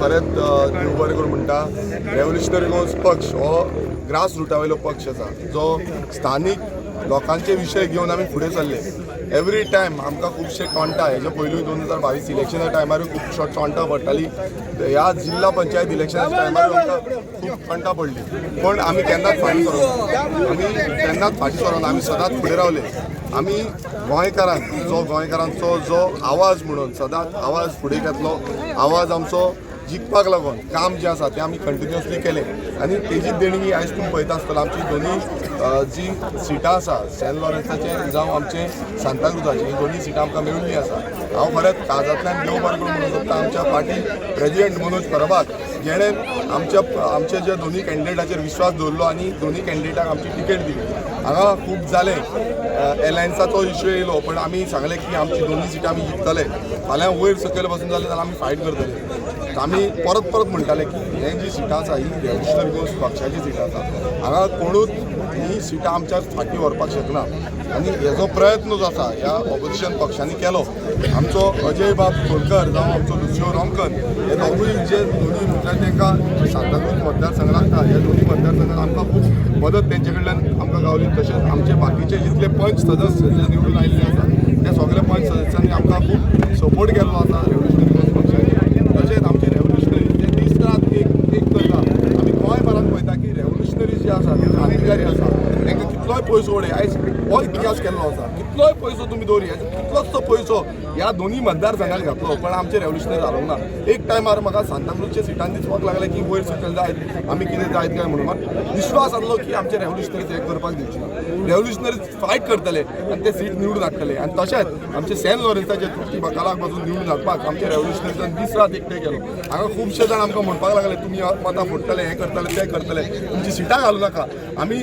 खरेंच देव बरें करूं म्हणटा रेव्होल्युशनरी गोंस पक्ष हो ग्रास रुटा वयलो पक्ष आसा जो स्थानीक लोकांचे विशय घेवन आमी फुडें सरले. एवरी टायम आमकां खुबशे टोंटा हेजे पयलूय 2022 इलेक्शना टायमारूय खूब टोंटा पडटाली. ह्या जिल्हा पंचायत इलेक्शनाच्या टायमारूय आमकां खूब टोंटा पडली, पण आमी केन्नाच फाटीं सरोना. आमी सदांच फुडें रावले. आमी गोंयकारांचो जो आवाज म्हणून सदांच आवाज फुडें घेतलो. आवाज आमचो जिखपाक लागून काम जें आसा तें आमी कंटिन्युअसली केलें आनी तेजी देणगी आयज तुमी पळयता आसतना आमची दोनूय जी सिटां आसा सेंट लॉरेन्साचें जावं आमचे सांताक्रुजाचें ही दोनूय सिटां आमकां मेळिल्लीं आसा. हांव खरेंच काळजांतल्यान देव बरें करूं म्हणून सोदता आमच्या पार्टी प्रेजिडेंट मनोज परबाक, जेणें आमचे जे दोनूय कॅन्डिडेटाचेर विश्वास दवरलो आनी दोनूय कॅन्डिडेटाक आमची तिकेट दिली. हांगा खूब जालें, एलायन्साचो इश्यू येयलो, पण आमी सांगलें की आमची दोनूय सिटां आमी जिखतले. फाल्यां वयर सकयल बसून जालें जाल्यार आमी फायट करतले. आमी परत म्हणटाले की हें जी सिटां आसा ही रेव्होल्युशनरी गोंस पक्षाची सिटां आसा. हांगा कोणूच ही सिटां आमच्या फाटीं व्हरपाक शकना आनी हेजो प्रयत्न जो आसा ह्या ऑपोजिशन पक्षांनी केलो. आमचो अजय बाब खोलकर जावं आमचो लुसियो रॉमकर हे दोगूय जे दोनूय म्हटल्यार तांकां सांताक्रूज मतदारसंघ लागता, ह्या दोनूय मतदारसंघात आमकां खूब मदत तेंचे कडल्यान आमकां गावली. तशेंच आमचे बाकीचे जितले पंच सदस्य जे निवडून आयिल्ले आसा त्या सगळ्या पंच सदस्यांनी आमकां खूब सपोर्ट केल्लो आसा रेव्होल्युशनरी गोंस पक्षाची. तशेंच आमचे रेव्होल्युशनरी जे दीस रात एक करता. आमी गोंयभरांत पळयता की रेव्होल्युशनरी जे आसा ते क्रांतिकारी आसा तांकां कितलोय पयसो उडय. आयज हो इतिहास केल्लो आसा, कितलोय पयसो तुमी दवरी, कितलोचो पयसो ह्या दोनूय मतदारसंघात घातलो, पण आमचे रेव्होल्युशनरी जावंक ना. एक टायमार म्हाका सांताक्रूजच्या सिटांनी दिसपाक लागलें की वयर सकयल जायत आमी कितें जायत काय म्हणून म्हाका विश्वास आसलो की आमचे रेव्होल्युशनरीज हें करपाक दिवचे ना. रेव्होल्युशनरीज फायट करतले आनी ते सीट निवडून हाडटले. आनी तशेंच आमचे सेंट लॉरेन्साचे तृप्ती बकालाक पासून निवडून हाडपाक आमचे रेव्होल्युशनरीजान दीस रात एकठांय केलो. हांगा खुबशे जाण आमकां म्हणपाक लागले तुमी मतां फोडटले, हें करतले, तें करतले, तुमची सिटां घालूं नाका. आमी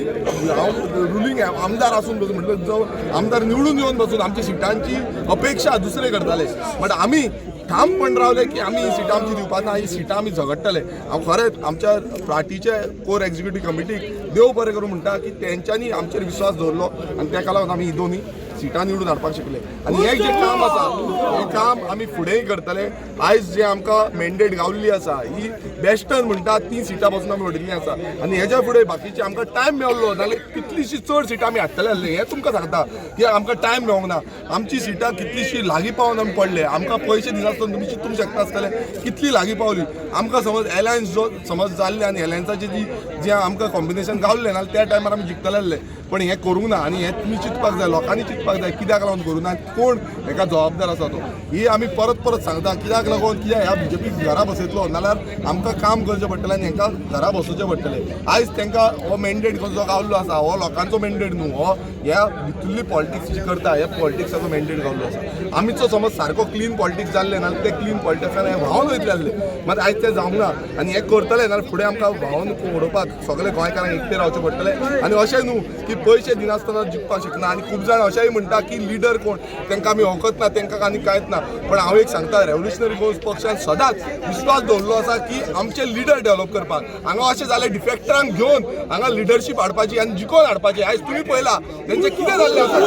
हांव रुलींग आमदार आसून बसून म्हटलं जो आमदार निवडून येवन बसून आमची सिटांची अपेक्षा दुसरे करताले, बट आमी ठामपण रावले की आमी ही सिटां आमची दिवपाक ना, ही सिटां आमी झगडटले. हांव खरेंच आमच्या पार्टीचे कोर एक्झिक्युटीव कमिटीक देव बरें करूं म्हणटा की तेंच्यांनी आमचेर विश्वास दवरलो आनी तेका लागून आमी ही दोनूय सिटां निवडून हाडपाक शिकले. आनी हें जें काम आसा हें काम आमी फुडेंय करतले. आयज जे आमकां मॅन्डेट गावल्ली आसा ही बेस्टन म्हणटा 3 सिटां पासून आमी वडिल्लीं आसा आनी हेज्या फुडें बाकीचे आमकां टायम मेळ्ळो जाल्यार कितलीशी चड सिटां आमी हाडटले आसले. हें तुमकां सांगता की आमकां टायम मेळोंक ना. आमची सिटां कितलीशी लागीं पावन आमी पडले. आमकां पयशे दिनासतना तुमी चिंतूंक शकता आसतले कितली लागीं पावली. आमकां समज एलायन्स जो समज जाल्ले आनी एलायन्साचें जें आमकां कॉम्बिनेशन गावल्लें ना त्या टायमार आमी जिखतले आसले, पण हें करूंक ना. आनी हें तुमी चिंतपाक जाय, लोकांनी चिंतपाक जाय कित्याक लागून करूं ना, कोण हेका जबाबदार आसा तो. ही आमी परत सांगता कित्याक लागून कित्याक ह्या बीजेपीक घरा बसयतलो नाल्यार आमकां काम करचें पडटलें आनी हेंकां घरा बसोवचें पडटलें. आयज तांकां हो मॅन्डेट जो गावल्लो आसा हो लोकांचो मॅन्डेट न्हू, हो ह्या भितरली पॉलिटिक्स जी करता ह्या पॉलिटिक्साचो मॅन्डेट गावल्लो आसा. आमीचो समज सारको क्लीन पॉलिटिक्स जाल्लें ना ते क्लीन पॉलिटिक्सान हें व्हांवन वयतले आसले, मात आयज तें जावंक ना. आनी हें करतले नाल्यार फुडें आमकां व्हांवन उडोवपाक सगळे गोंयकारांक एकठांय रावचें पडटलें. आनी अशें न्हू की पयशे दिनासतना जिखपाक शकना. आनी खूब जाण अशेंय म्हणटा की लिडर कोण तांकां आमी वळखत ना, तांकां आनी कांयच ना. पण हांव एक सांगता रेव्होल्युशनरी गोंस पक्षान सदांच विश्वास दवरलो आसा की आमचे लिडर डेव्हलप करपाक. हांगा अशें जालें डिफेक्टरांक घेवन हांगा लिडरशीप हाडपाची आनी जिखोवन हाडपाची. आयज तुमी पळयला तेंचें कितें जाल्लें आसा,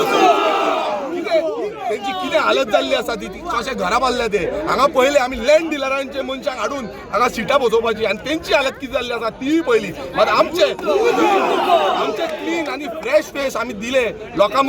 तेंची कितें हालत जाल्ली आसा ती कशें घरा बांदल्या ते. हांगा पयले आमी लँड डिलरांचे मनशाक हाडून हांगा सिटां बसोवपाची आनी तेंची हालत कितें जाल्ली आसा तीय पयली. मात आमचे क्लीन आनी फ्रेश फेस आमी दिले, लोकां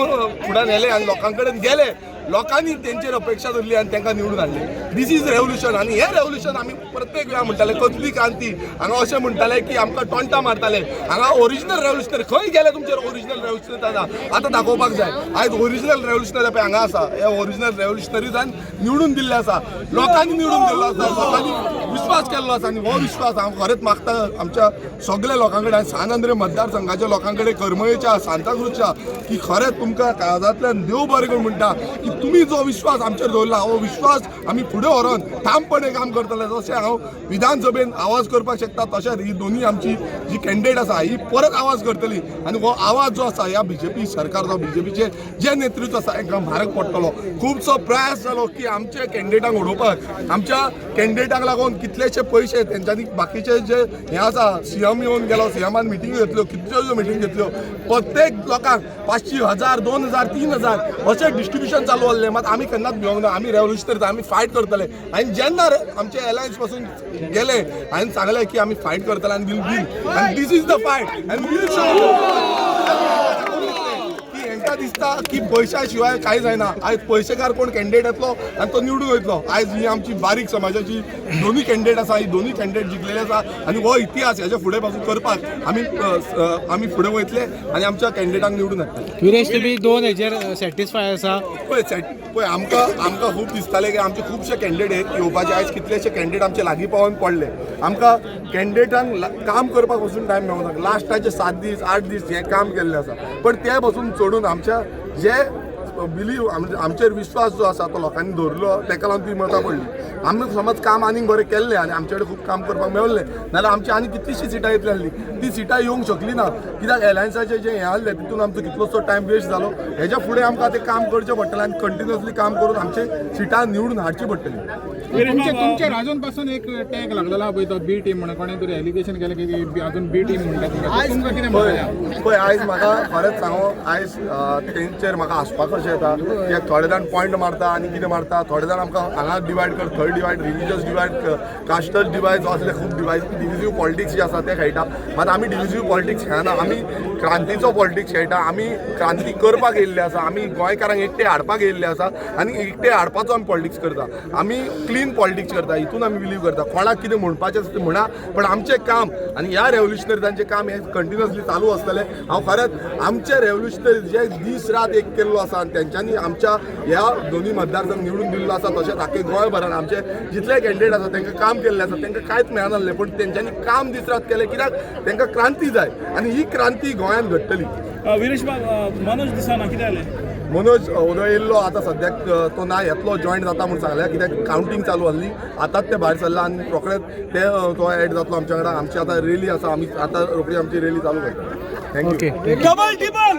फुड्यान येले आनी लोकां कडेन गेले लोकांनी तेंचेर अपेक्षा धरली आनी तांकां निवडून हाडले. This is revolution. आनी हे रेव्होल्युशन आमी प्रत्येक वेळा म्हणटाले कसली क्रांती. हांगा अशें म्हणटाले की आमकां टोंटा मारताले. हांगा ओरिजिनल रेव्होल्युशनरी खंय गेले तुमचेर ओरिजिनल रेव्होल्युशनरी आतां दाखोवपाक जाय. आयज ओरिजिनल रेव्होल्युशनरी पळय हांगा आसा. हे ओरिजिनल रेव्होल्युशनरीजान निवडून दिल्ले आसा. लोकांनी निवडून दिल्लो आसा. लोकांनी विश्वास केल्लो आसा आनी हो विश्वास हांव खरेंच मागता आमच्या सगळ्या लोकां कडेन आनी सांत आंद्रे मतदारसंघाच्या लोकां कडेन करमळेच्या सांताक्रूजच्या की खरेंच तुमकां काळजांतल्यान देव बरें करून म्हणटा की तुमी जो विश्वास आमचेर दवरला हो विश्वास आमी फुडें व्हरोन ठामपणे काम करतले. जशें हांव विधानसभेन आवाज करपाक शकता तशेंच ही दोनी आमची जी कॅन्डिडेट आसा ही परत आवाज करतली आनी हो आवाज जो आसा ह्या बीजेपी सरकारचो बीजेपीचे जे नेतृत्व आसा हांकां म्हारग पडटलो. खुबसो प्रयास जालो की आमच्या कॅन्डिडेटांक उडोवपाक. आमच्या कॅन्डिडेटाक लागून कितलेशे पयशे तेंच्यांनी बाकीचे जे हे आसा सीएम येवन गेलो सीएमान मिटींग घेतल्यो कितल्योश्यो मिटींग घेतल्यो प्रत्येक लोकांक 500, 1000, 2000, 3000 अशें डिस्ट्रिब्युशन चालू जाल्लें. मात आमी केन्नाच भिवंक ना. आमी रेव्होल्युशनरी आमी फायट करतले आनी जेन्ना आमचे एलायन्स पासून गेले आनी सांगलें की आमी फायट करतले आनी वील विन आनी दीस इज द फायट आनी वील शो. तांकां दिसता की पयशा शिवाय कांय जायना. आयज पयशेकार कोण कॅन्डिडेट येतलो आनी तो निवडून वयतलो. आयज ही आमची बारीक समाजाची दोनूय कॅन्डिडेट आसा. ही दोनूय कॅन्डिडेट जिखलेले आसा आनी हो इतिहास हेजे फुडें पासून करपाक आमी फुडें वयतले आनी आमच्या कॅन्डिडेटांक निवडून हाडटले. विरेश तुमी दोन हेजेर सॅटिस्फाय आसा? पळय आमकां खूब दिसतालें की आमचे खुबशे कॅन्डिडेट येवपाचे. आयज कितलेशे कॅन्डिडेट आमचे लागीं पावून पडले. आमकां कॅन्डिडेटांक काम करपाक पसून टायम मेळूंक ना. लास्टाचे 7 दीस 8 दीस हें काम केल्लें आसा. पण ते पसून सोडून आमच्या जे बिलीव आमचेर विश्वास जो आसा तो लोकांनी दवरलो तेका लागून ती मतां पडली. आमी समज काम आनीक बरें केल्लें आनी आमचे कडेन खूब काम करपाक मेळ्ळें नाल्यार आमची आनी कितलीशीं सिटां येतली आसली. ती सिटां येवंक शकली ना कित्याक एलायन्साचें जें हें आसलें तितून आमचो कितलोसो टायम वेस्ट जालो. हेज्या फुडें आमकां तें काम करचें पडटलें आनी कंटिन्युअसली काम करून आमचे सिटां निवडून हाडची पडटली. तुमच्या राजून पासून एक टॅग लागलेला पळय तो बी टीम म्हणून कोणें तरी एलिगेशन केलें की अजून बी टीम म्हणटा तुमकां कितें म्हणटा? पळय आयज म्हाका खरेंच सांगो आयज तेंचेर म्हाका हांसपाक अशें येता कित्याक थोडे जाण पॉयंट मारता आनी कितें मारता. थोडे जाण आमकां हांगा डिवायड कर थंय डिवायड रिलिजियस डिवायड कास्टल डिवायड जो असले खूब डिविजीव पॉलिटिक्स जे आसा ते खेळटा. मात आमी डिविजीव पॉलिटिक्स खेळना. आमी क्रांतीचो पॉलिटिक्स खेळटा. आमी क्रांती करपाक येयल्ले आसा. आमी गोंयकारांक एकटे हाडपाक येयल्ले आसा आनी एकटे हाडपाचो आमी पॉलिटिक्स करता. आमी क्लीन पॉलिटिक्स करता. हितून आमी बिलीव करता. कोणाक कितें म्हणपाचें आसा तें म्हणा पण आमचें काम आनी ह्या रेव्होल्युशनरीजांचें काम हें कंटिन्युअसली चालू आसतलें. हांव खरेंच आमचे रेव्होल्युशनरी जे दीस रात एक केल्लो आसा आनी तेंच्यांनी आमच्या ह्या दोन्ही मतदारसंघ निवडून दिल्लो आसा तशेंच आख्खे गोंयभरान आमचे जितले कॅन्डिडेट आसा तांकां काम केल्लें आसा. तांकां कांयच मेळनासलें पण तेंच्यांनी काम दीस रात केलें कित्याक तांकां क्रांती जाय आनी ही क्रांती गोंयांत घडटली. विरेश मनोज दिसना कितें जालें? मनोज उदय येयल्लो आतां सद्याक तो ना येतलो जॉयंट जाता म्हूण सांगल्या कित्याक कावंटींग चालू आसली. आतांच ते भायर सरला आनी रोखडेच तो एड जातलो आमच्या कडेन. आमची आतां रेली आसा. आमी आतां रोखडी आमची रेली चालू करता. थँक्यू. डबल टिबल